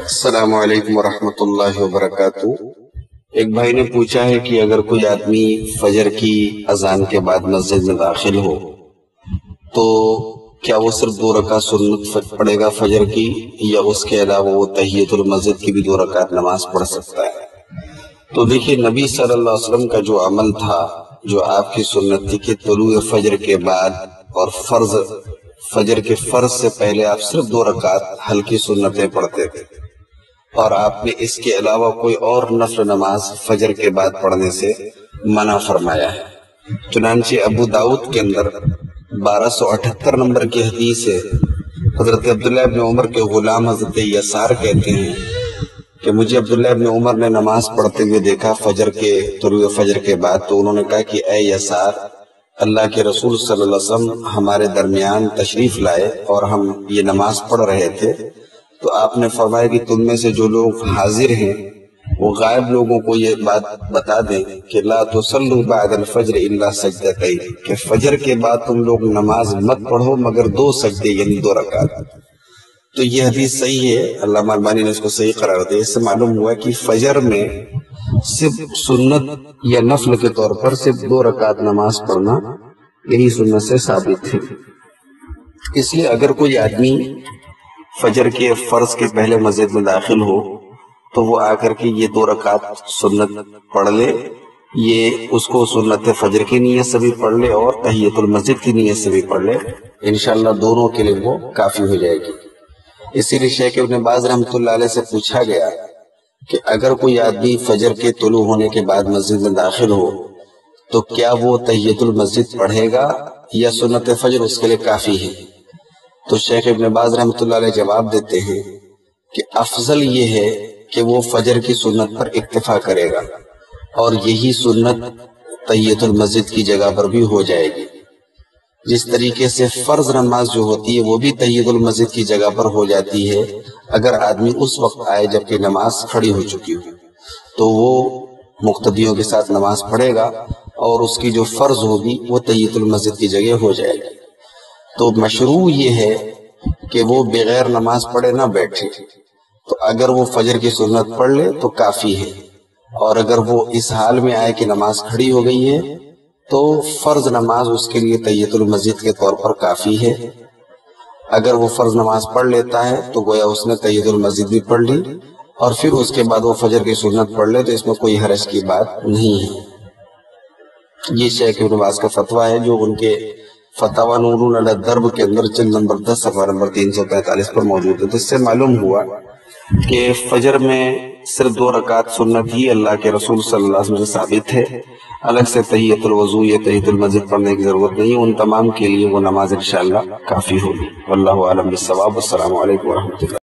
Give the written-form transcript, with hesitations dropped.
السلام علیکم ورحمۃ اللہ وبرکاتہ۔ ایک بھائی نے پوچھا ہے کہ اگر کوئی آدمی فجر کی اذان کے بعد مسجد میں داخل ہو تو کیا وہ صرف 2 رکعت سنت پڑھے گا فجر کی، یا اس کے علاوہ وہ تحیۃ المسجد کی بھی 2 رکعت نماز پڑھ سکتا ہے؟ تو دیکھیے، نبی صلی اللہ علیہ وسلم کا جو عمل تھا، جو آپ کی سنت تھی کہ طلوع فجر کے بعد اور فجر کے فرض سے پہلے آپ صرف 2 رکعت ہلکی سنتیں پڑھتے تھے، اور آپ نے اس کے علاوہ کوئی اور نفل نماز فجر کے بعد پڑھنے سے منع فرمایا ہے۔ چنانچہ ابو داؤد کے اندر 1278 نمبر کی حدیث ہے، حضرت عبداللہ ابن عمر کے غلام حضرت یسار کہتے ہیں کہ مجھے عبداللہ ابن عمر نے نماز پڑھتے ہوئے دیکھا طلوع فجر کے بعد، تو انہوں نے کہا کہ اے یسار، اللہ کے رسول صلی اللہ علیہ وسلم ہمارے درمیان تشریف لائے اور ہم یہ نماز پڑھ رہے تھے، تو آپ نے فرمایا کہ تم میں سے جو لوگ حاضر ہیں وہ غائب لوگوں کو یہ بات بتا دیں کہ لا تصلوا بعد الفجر الا سجدتین، کہ فجر کے بعد تم لوگ نماز مت پڑھو مگر 2 سجدے، یعنی 2 رکعت۔ تو یہ حدیث صحیح ہے، علامہ البانی نے اس کو صحیح قرار دیا۔ اس سے معلوم ہوا کہ فجر میں صرف سنت یا نفل کے طور پر صرف 2 رکعت نماز پڑھنا یہی سنت سے ثابت ہے۔ اس لیے اگر کوئی آدمی فجر کے فرض کے پہلے مسجد میں داخل ہو تو وہ آ کر کے یہ 2 رکعت سنت پڑھ لے، یہ اس کو سنت فجر کی نیت سے بھی پڑھ لے اور تحیۃ المسجد کی نیت سے بھی پڑھ لے، انشاءاللہ دونوں کے لیے وہ کافی ہو جائے گی۔ اسی لیے شیخ ابن باز رحمۃ اللہ علیہ سے پوچھا گیا کہ اگر کوئی آدمی فجر کے طلوع ہونے کے بعد مسجد میں داخل ہو تو کیا وہ تحیۃ المسجد پڑھے گا یا سنت فجر اس کے لیے کافی ہے؟ تو شیخ ابن باز رحمۃ اللہ علیہ جواب دیتے ہیں کہ افضل یہ ہے کہ وہ فجر کی سنت پر اکتفا کرے گا، اور یہی سنت تحیۃ المسجد کی جگہ پر بھی ہو جائے گی۔ جس طریقے سے فرض نماز جو ہوتی ہے وہ بھی تحیۃ المسجد کی جگہ پر ہو جاتی ہے اگر آدمی اس وقت آئے جبکہ نماز کھڑی ہو چکی ہو، تو وہ مقتدیوں کے ساتھ نماز پڑھے گا اور اس کی جو فرض ہوگی وہ تحیۃ المسجد کی جگہ ہو جائے گی۔ تو مشروع یہ ہے کہ وہ بغیر نماز پڑھے نہ بیٹھے، تو اگر وہ فجر کی سنت پڑھ لے تو کافی ہے، اور اگر وہ اس حال میں آئے کہ نماز کھڑی ہو گئی ہے تو فرض نماز اس کے لیے تحیۃ المسجد کے طور پر کافی ہے۔ اگر وہ فرض نماز پڑھ لیتا ہے تو گویا اس نے تحیۃ المسجد بھی پڑھ لی، اور پھر اس کے بعد وہ فجر کی سنت پڑھ لے تو اس میں کوئی حرج کی بات نہیں ہے۔ یہ شیخ ابن باز کا فتویٰ ہے جو ان کے فتاوی نور علی الدرب کے اندر جلد نمبر 10 صفحہ نمبر 345 پر موجود ہے۔ تو اس سے معلوم ہوا کہ فجر میں صرف 2 رکعت سنت ہی اللہ کے رسول صلی اللہ علیہ وسلم سے ثابت ہے، الگ سے تحیۃ الوضو یا تحیۃ المسجد پڑھنے کی ضرورت نہیں، ان تمام کے لیے وہ نماز انشاءاللہ کافی ہوگی۔ واللہ اعلم بالصواب۔ السلام علیکم ورحمۃ اللہ۔